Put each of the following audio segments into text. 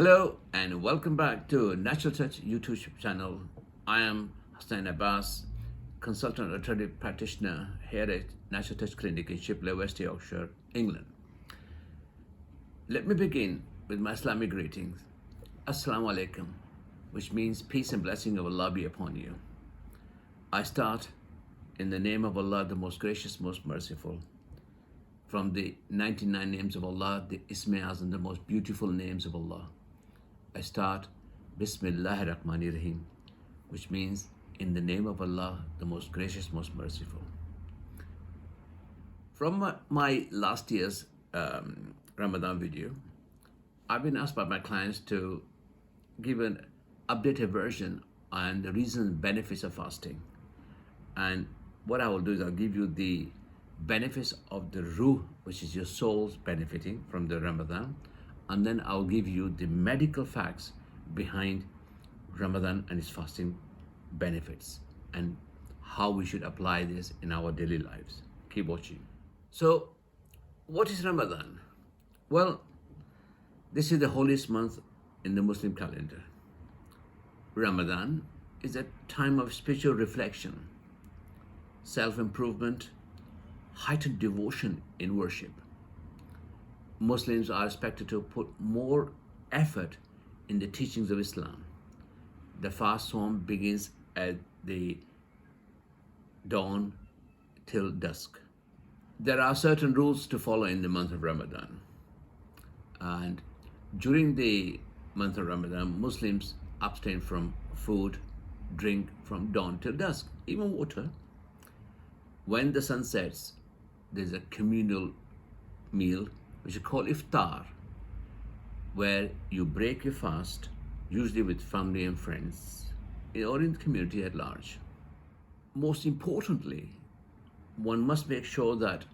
Hello and welcome back to Natural Touch YouTube channel. I am Hasnain Abbas, consultant attorney practitioner here at Natural Touch Clinic in Shipley, West Yorkshire, England. Let me begin with my Islamic greetings. Assalamu alaikum, which means peace and blessing of Allah be upon you. I start in the name of Allah, the most gracious, most merciful. From the 99 names of Allah, the Ism-e Azam, the most beautiful names of Allah. I start Bismillahir Rahmanir Rahim, which means in the name of Allah, the most gracious, most merciful. From my last year's Ramadan video, I've been asked by my clients to give an updated version on the reasons and benefits of fasting. And what I will do is I'll give you the benefits of the ruh, which is your soul's benefiting from the Ramadan, and then I'll give you the medical facts behind Ramadan and its fasting benefits and how we should apply this in our daily lives. Keep watching. So, what is Ramadan? Well, this is the holiest month in the Muslim calendar. Ramadan is a time of spiritual reflection, self-improvement, heightened devotion in worship. Muslims are expected to put more effort in the teachings of Islam. The fast psalm begins at the dawn till dusk. There are certain rules to follow in the month of Ramadan. And during the month of Ramadan, Muslims abstain from food, drink from dawn till dusk, even water. When the sun sets, there's a communal meal which is called iftar, where you break your fast, usually with family and friends, or in the community at large. Most importantly, one must make sure that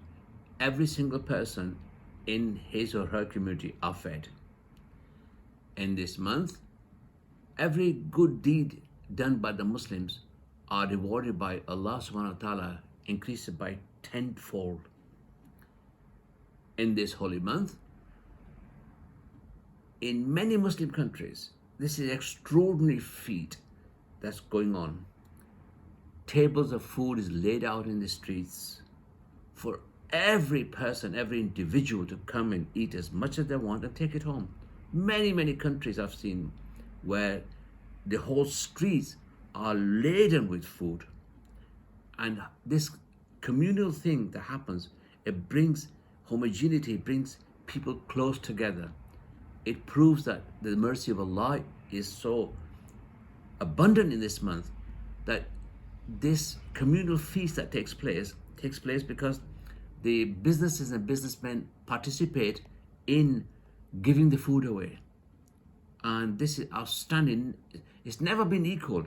every single person in his or her community are fed. In this month, every good deed done by the Muslims are rewarded by Allah subhanahu wa ta'ala, increased by tenfold. In this holy month, in many Muslim countries, this is an extraordinary feat that's going on. Tables of food is laid out in the streets for every person, every individual to come and eat as much as they want and take it home. Many countries I've seen where the whole streets are laden with food. And this communal thing that happens, it brings homogeneity, it brings people close together. It proves that the mercy of Allah is so abundant in this month that this communal feast that takes place because the businesses and businessmen participate in giving the food away. And this is outstanding. It's never been equaled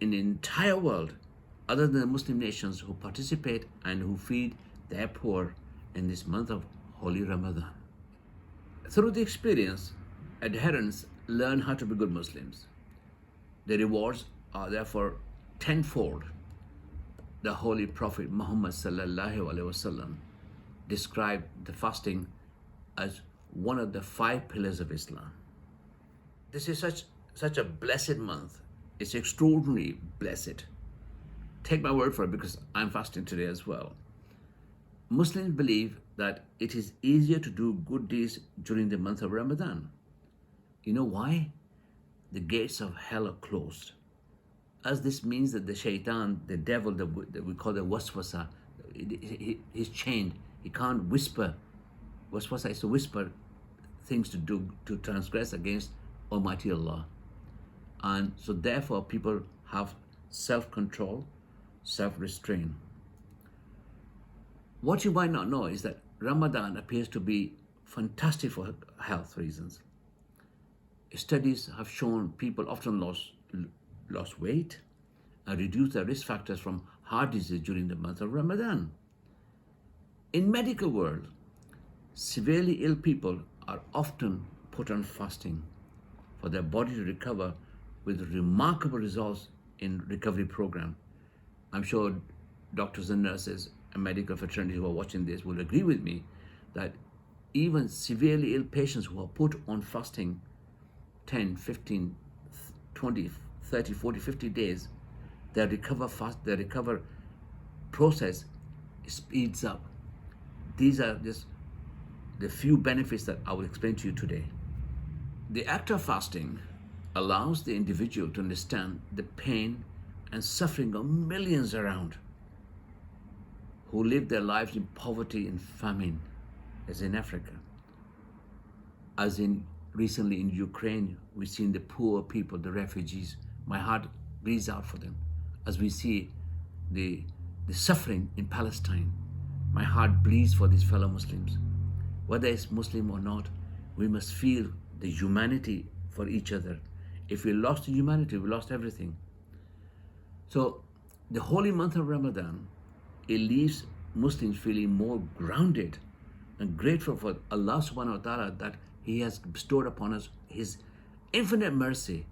in the entire world other than the Muslim nations who participate and who feed their poor in this month of Holy Ramadan. Through the experience, adherents learn how to be good Muslims. The rewards are therefore tenfold. The Holy Prophet Muhammad sallallahu alaihi wasallam described the fasting as one of the 5 pillars of Islam. This is such a blessed month. It's extraordinarily blessed. Take my word for it because I'm fasting today as well. Muslims believe that it is easier to do good deeds during the month of Ramadan. You know why? The gates of hell are closed. As this means that the shaitan, the devil that we call the waswasa, he's chained. He can't whisper. Waswasa is to whisper things to do, to transgress against Almighty Allah. And so therefore people have self-control, self-restraint. What you might not know is that Ramadan appears to be fantastic for health reasons. Studies have shown people often lost weight and reduced their risk factors from heart disease during the month of Ramadan. In medical world, severely ill people are often put on fasting for their body to recover with remarkable results in recovery program. I'm sure doctors and nurses and medical fraternity who are watching this will agree with me that even severely ill patients who are put on fasting 10, 15, 20, 30, 40, 50 days, their recover process speeds up. These are just the few benefits that I will explain to you today. The act of fasting allows the individual to understand the pain and suffering of millions around who live their lives in poverty and famine, as in Africa. As in recently in Ukraine, we've seen the poor people, the refugees. My heart bleeds out for them. As we see the suffering in Palestine, my heart bleeds for these fellow Muslims. Whether it's Muslim or not, we must feel the humanity for each other. If we lost the humanity, we lost everything. So the holy month of Ramadan, it leaves Muslims feeling more grounded and grateful for Allah subhanahu wa ta'ala that He has bestowed upon us His infinite mercy.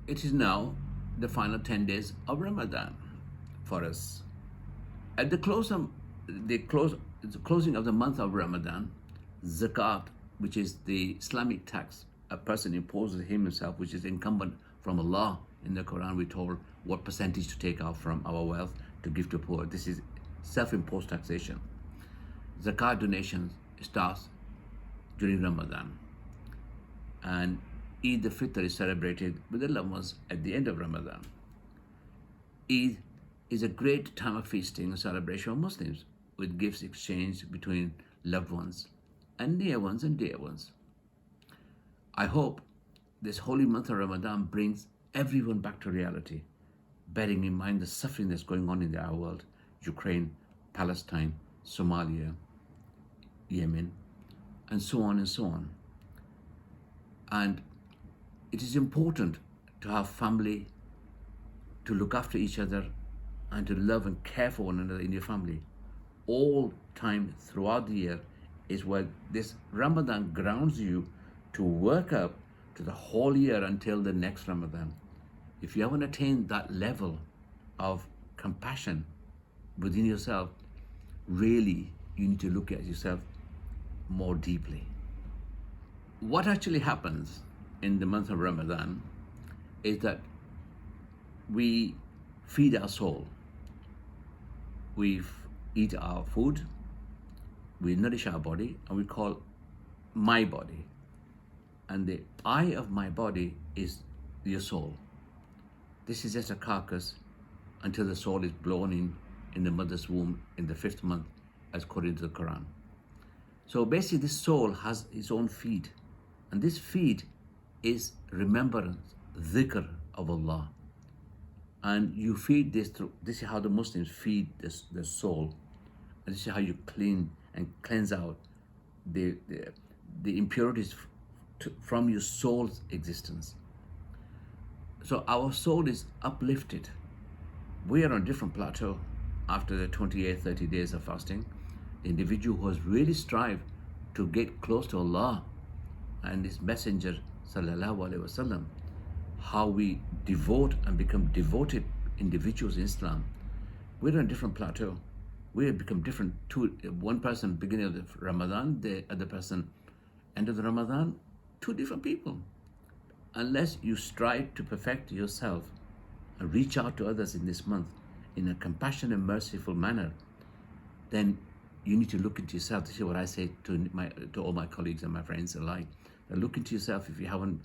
It is now the final 10 days of Ramadan for us. At the closing of the month of Ramadan, zakat, which is the Islamic tax a person imposes himself, which is incumbent from Allah. In the Quran, we're told what percentage to take out from our wealth to give to poor. This is self-imposed taxation. Zakat donations starts during Ramadan, and Eid al-Fitr is celebrated with the loved ones at the end of Ramadan. Eid is a great time of feasting and celebration of Muslims, with gifts exchanged between loved ones and near ones and dear ones. I hope this holy month of Ramadan brings everyone back to reality, bearing in mind the suffering that's going on in our world: Ukraine, Palestine, Somalia, Yemen, and so on and so on. And it is important to have family, to look after each other, and to love and care for one another in your family. All time throughout the year is where this Ramadan grounds you to work up to the whole year until the next Ramadan. If you haven't attained that level of compassion within yourself, really you need to look at yourself more deeply. What actually happens in the month of Ramadan is that we feed our soul. We eat our food, we nourish our body, and we call my body. And the eye of my body is your soul. This is just a carcass until the soul is blown in the mother's womb in the 5th month, as according to the Quran. So basically, this soul has its own feed, and this feed is remembrance, dhikr of Allah. And you feed this through. This is how the Muslims feed the soul, and this is how you clean and cleanse out the impurities from your soul's existence. So our soul is uplifted. We are on a different plateau after the 28, 30 days of fasting. The individual who has really strived to get close to Allah and His Messenger, sallallahu alaihi wasallam, how we devote and become devoted individuals in Islam, we're on a different plateau. We have become different. One person beginning of the Ramadan, the other person end of the Ramadan, two different people. Unless you strive to perfect yourself and reach out to others in this month in a compassionate and merciful manner, then you need to look into yourself. This is what I say to all my colleagues and my friends alike. Look into yourself if you haven't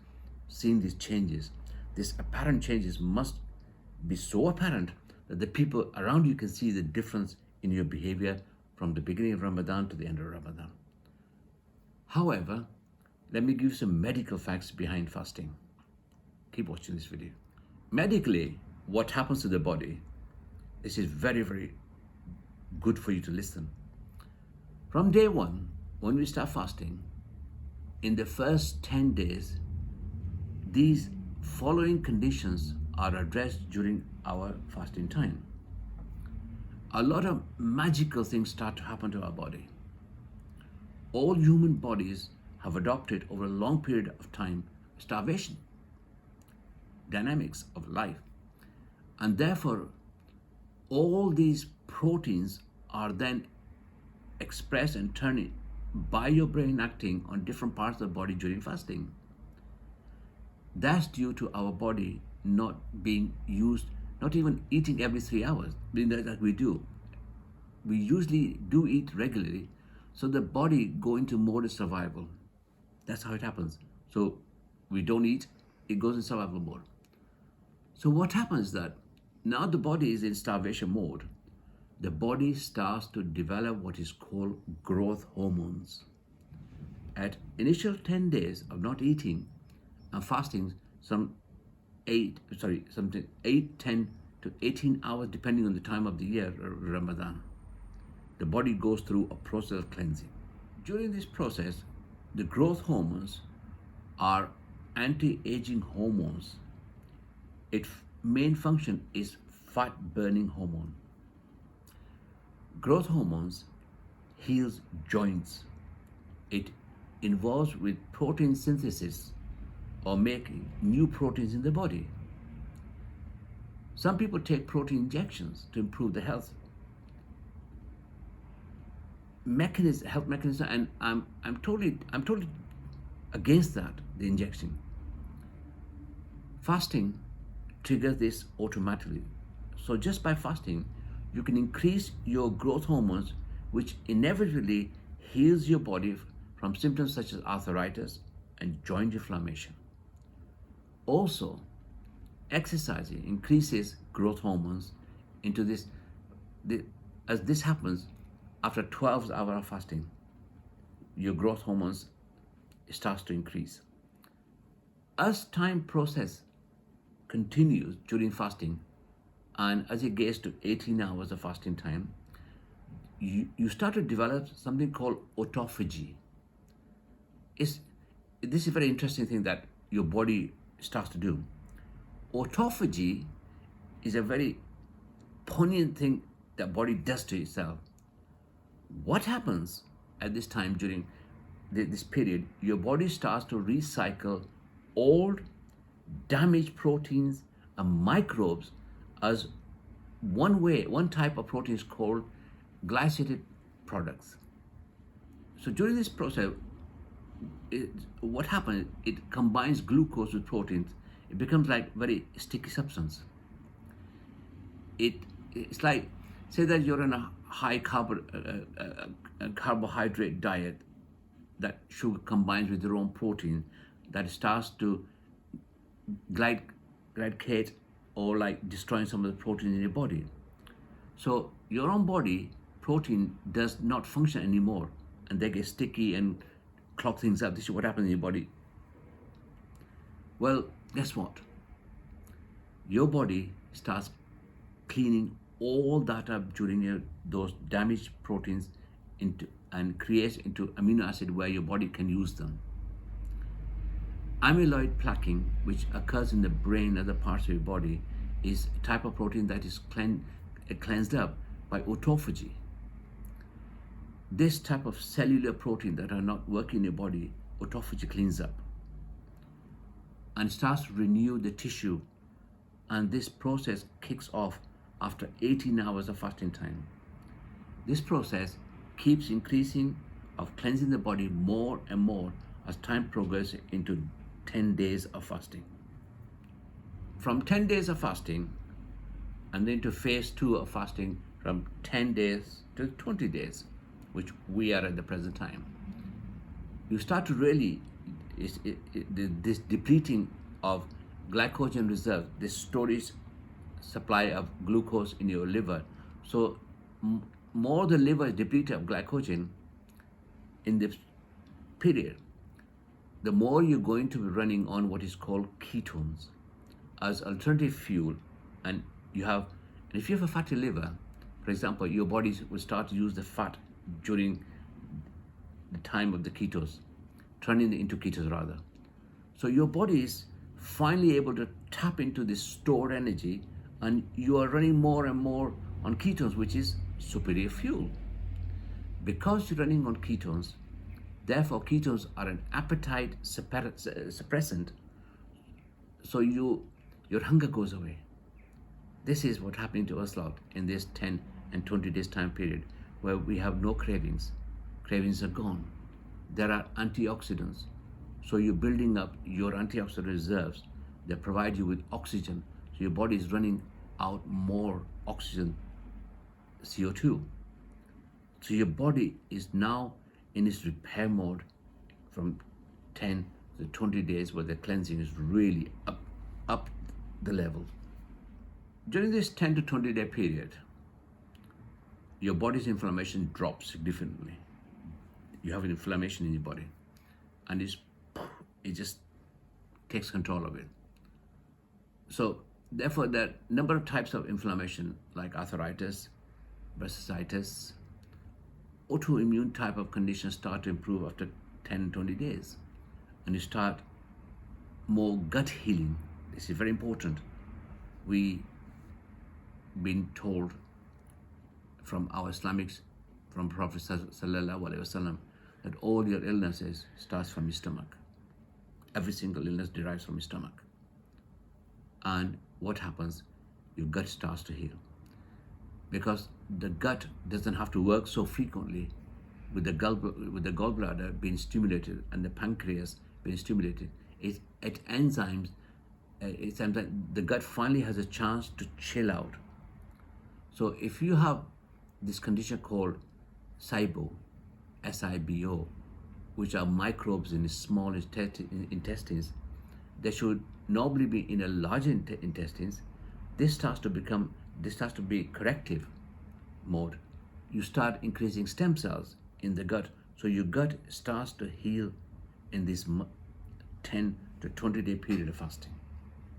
seen these changes. These apparent changes must be so apparent that the people around you can see the difference in your behavior from the beginning of Ramadan to the end of Ramadan. However, let me give you some medical facts behind fasting. Keep watching this video. Medically, what happens to the body, this is very, very good for you to listen. From day one, when we start fasting, in the first 10 days, these following conditions are addressed during our fasting time. A lot of magical things start to happen to our body. All human bodies have adopted over a long period of time starvation dynamics of life, and therefore all these proteins are then expressed and turned by your brain acting on different parts of the body during fasting. That's due to our body not being used, not even eating every 3 hours, that we do. We usually do eat regularly, so the body go into mode of survival. That's how it happens. So we don't eat, it goes in survival mode. So what happens is that now the body is in starvation mode. The body starts to develop what is called growth hormones. At initial 10 days of not eating and fasting, something 8, 10 to 18 hours, depending on the time of the year, Ramadan, the body goes through a process of cleansing. During this process, the growth hormones are anti-aging hormones. Its main function is fat-burning hormone. Growth hormones heals joints. It involves with protein synthesis or making new proteins in the body. Some people take protein injections to improve their health mechanism, and I'm totally against that, the injection. Fasting triggers this automatically. So just by fasting, you can increase your growth hormones, which inevitably heals your body from symptoms such as arthritis and joint inflammation. Also, exercising increases growth hormones into this. As this happens after 12 hours of fasting, your growth hormones starts to increase. As time process continues during fasting, and as it gets to 18 hours of fasting time, you start to develop something called autophagy. This is a very interesting thing that your body starts to do. Autophagy is a very poignant thing that body does to itself. What happens at this time during this period? Your body starts to recycle old, damaged proteins and microbes as one type of protein is called glycated products. So during this process, what happens? It combines glucose with proteins. It becomes like very sticky substance. It's like, say that you're on a high carbohydrate diet, that sugar combines with your own protein, that starts to glycate or like destroying some of the protein in your body. So your own body protein does not function anymore, and they get sticky and clog things up. This is what happens in your body. Well, guess what? Your body starts cleaning all that up during those damaged proteins and creates into amino acid where your body can use them. Amyloid plaquing, which occurs in the brain and other parts of your body, is a type of protein that is cleansed up by autophagy. This type of cellular protein that are not working in your body, autophagy cleans up and starts to renew the tissue, and this process kicks off after 18 hours of fasting time. This process keeps increasing of cleansing the body more and more as time progresses into 10 days of fasting. From 10 days of fasting and then to phase 2 of fasting, from 10 days to 20 days, which we are at the present time, you start to really, this depleting of glycogen reserve, this storage supply of glucose in your liver. So more the liver is depleted of glycogen in this period, the more you're going to be running on what is called ketones as alternative fuel. And if you have a fatty liver, for example, your body will start to use the fat during the time of the ketos, turning it into ketos rather. So your body is finally able to tap into this stored energy, and you are running more and more on ketones, which is superior fuel. Because you're running on ketones, therefore ketones are an appetite suppressant, so your hunger goes away. This is what happening to us lot in this 10 and 20 days time period, where we have no cravings. Cravings are gone. There are antioxidants. So you're building up your antioxidant reserves that provide you with oxygen. So your body is running out more oxygen, CO2. So your body is now in its repair mode from 10 to 20 days where the cleansing is really up the level. During this 10 to 20 day period, your body's inflammation drops significantly. You have an inflammation in your body and it just takes control of it. So therefore, there are a number of types of inflammation like arthritis, bursitis, autoimmune type of conditions start to improve after 10, 20 days. And you start more gut healing. This is very important. We been told from our Islamics, from Prophet Sallallahu Alaihi Wasallam, that all your illnesses starts from your stomach. Every single illness derives from your stomach. And what happens? Your gut starts to heal. Because the gut doesn't have to work so frequently with the gallbladder being stimulated and the pancreas being stimulated. The gut finally has a chance to chill out. So if you have this condition called SIBO, SIBO, which are microbes in the small intestines, they should normally be in a larger intestines. This starts to be corrective mode. You start increasing stem cells in the gut, so your gut starts to heal in this 10 to 20 day period of fasting.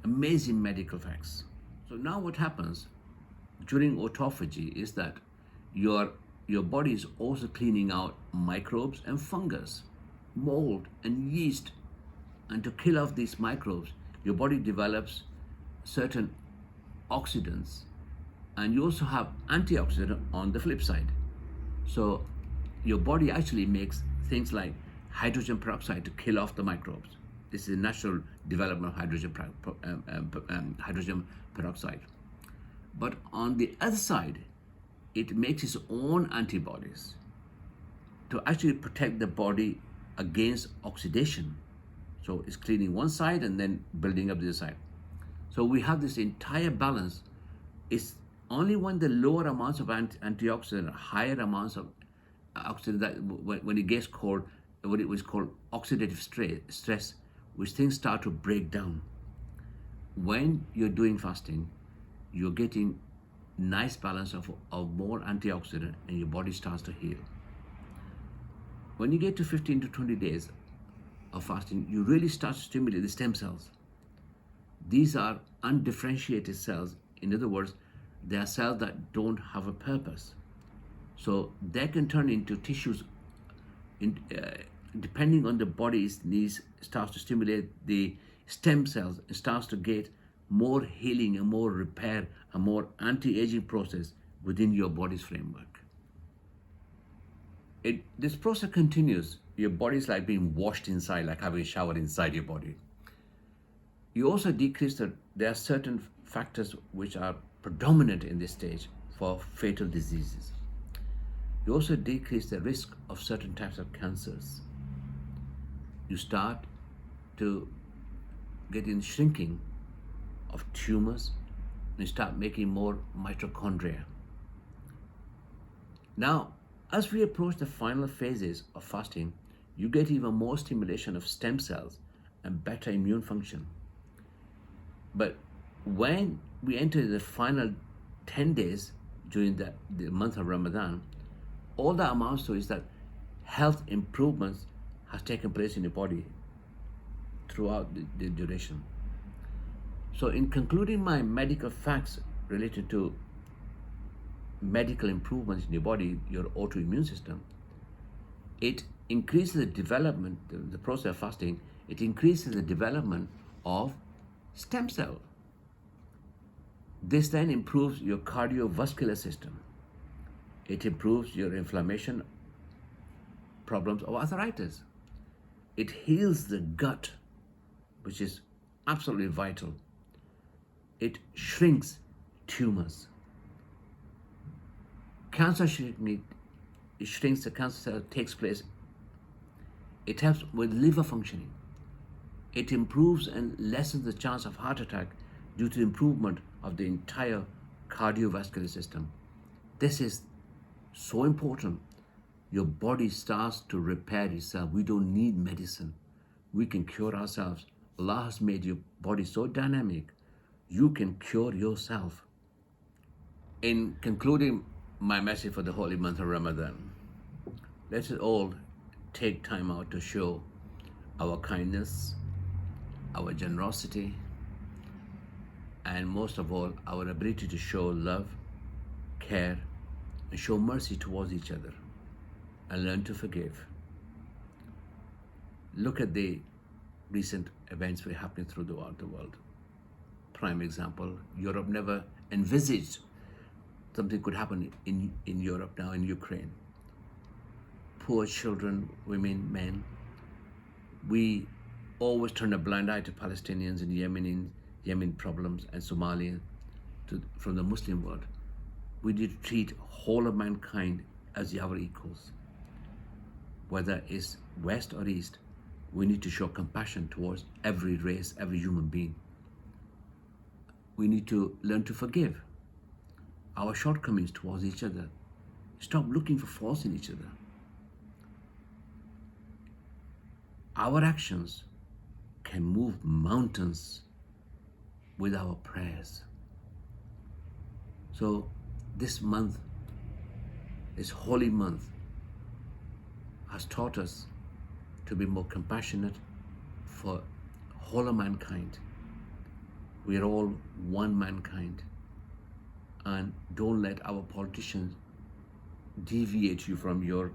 Amazing medical facts. So now what happens during autophagy is that your body is also cleaning out microbes and fungus, mold and yeast. And to kill off these microbes, your body develops certain oxidants, and you also have antioxidant on the flip side. So your body actually makes things like hydrogen peroxide to kill off the microbes. This is a natural development of hydrogen peroxide. But on the other side, it makes its own antibodies to actually protect the body against oxidation. So it's cleaning one side and then building up the other side. So we have this entire balance. It's only when the lower amounts of antioxidant, higher amounts of oxidant, that when it gets called, what it was called oxidative stress, which things start to break down. When you're doing fasting, you're getting nice balance of more antioxidant and your body starts to heal. When you get to 15 to 20 days of fasting, you really start to stimulate the stem cells. These are undifferentiated cells. In other words, they are cells that don't have a purpose. So they can turn into tissues depending on the body's needs. Starts to stimulate the stem cells. It starts to get more healing and more repair and more anti-aging process within your body's framework. This process continues. Your body is like being washed inside, like having a shower inside your body. You also decrease there are certain factors which are predominant in this stage for fatal diseases. You also decrease the risk of certain types of cancers. You start to get in shrinking of tumors, and you start making more mitochondria. Now, as we approach the final phases of fasting, you get even more stimulation of stem cells and better immune function. But when we enter the final 10 days during the month of Ramadan, all that amounts to is that health improvements has taken place in your body throughout the duration. So in concluding my medical facts related to medical improvements in your body, your autoimmune system, it increases the development, the process of fasting, it increases the development of stem cell. This then improves your cardiovascular system. It improves your inflammation problems of arthritis. It heals the gut, which is absolutely vital. It shrinks tumors. Cancer shrinking, it shrinks the cancer cell, takes place. It helps with liver functioning. It improves and lessens the chance of heart attack due to improvement of the entire cardiovascular system. This is so important. Your body starts to repair itself. We don't need medicine. We can cure ourselves. Allah has made your body so dynamic. You can cure yourself. In concluding my message for the holy month of Ramadan, let us all take time out to show our kindness, our generosity, and most of all, our ability to show love, care, and show mercy towards each other, and learn to forgive. Look at the recent events that are happening throughout the world. Prime example, Europe never envisaged something could happen in Europe now, in Ukraine. Poor children, women, men. We always turn a blind eye to Palestinians and Yemen problems and Somalia from the Muslim world. We need to treat whole of mankind as our equals. Whether it's West or East, we need to show compassion towards every race, every human being. We need to learn to forgive our shortcomings towards each other. Stop looking for faults in each other. Our actions can move mountains with our prayers. So this month, this holy month, has taught us to be more compassionate for whole of mankind. We are all one mankind. And don't let our politicians deviate you from your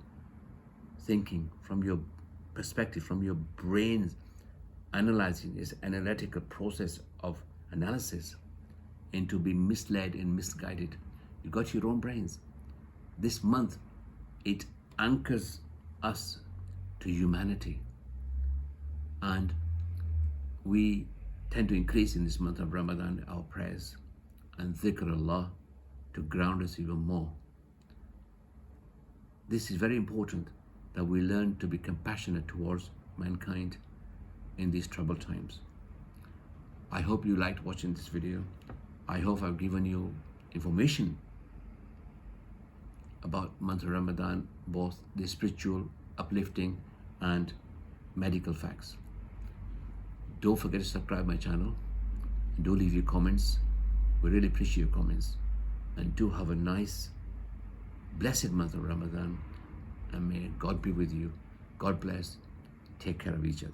thinking, from your perspective, from your brains analyzing this analytical process of analysis, into being misled and misguided. You got your own brains. This month, it anchors us to humanity. And we tend to increase in this month of Ramadan our prayers and dhikr Allah to ground us even more. This is very important, that we learn to be compassionate towards mankind in these troubled times. I hope you liked watching this video. I hope I've given you information about month of Ramadan, both the spiritual, uplifting, and medical facts. Don't forget to subscribe my channel. Do leave your comments. We really appreciate your comments. And do have a nice, blessed month of Ramadan. And may God be with you. God bless. Take care of each other.